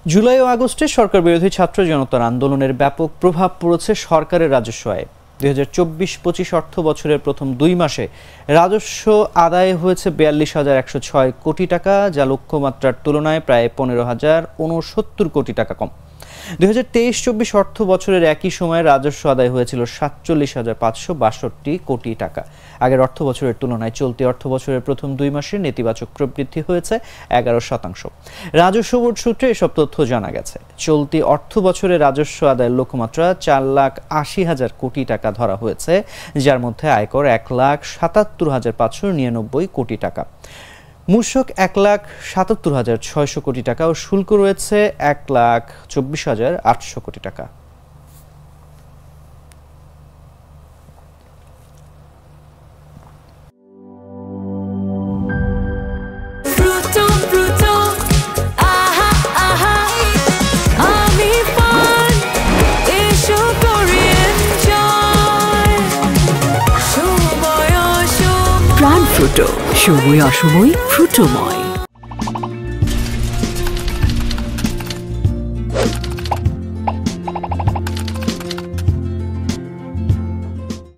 জুলাই ও আগস্টে সরকার বিরোধী ছাত্র জনতার আন্দোলনের ব্যাপক প্রভাব পড়েছে সরকারের রাজস্ব আয়ে। 2024-25 অর্থ বছরের প্রথম 2 মাসে রাজস্ব আদায় হয়েছে 42,106 কোটি টাকা, যা লক্ষ্যমাত্রার তুলনায় প্রায় 15,069 কোটি টাকা কম। 2023-24 অর্থ বছরের একই সময়ে রাজস্ব আদায় হয়েছিল 47,562 কোটি টাকা। আগের অর্থ বছরের তুলনায় চলতি অর্থ বছরের প্রথম 2 মাসে নেতিবাচক প্রবৃদ্ধি হয়েছে 11%। রাজস্ব বোর্ড সূত্রে এসব তথ্য জানা গেছে। চলতি অর্থ বছরে রাজস্ব আদায়ের লক্ষ্যমাত্রা 4,80,000 কোটি টাকা ধরা হয়েছে, যার মধ্যে আয়কর 1,77,599 কোটি টাকা, মূসক 1,77,600 কোটি টাকা ও শুল্ক রয়েছে 1,24,800 কোটি টাকা। প্রাণ ফ্রুটো, সময় অসময় ফ্রুটোময়।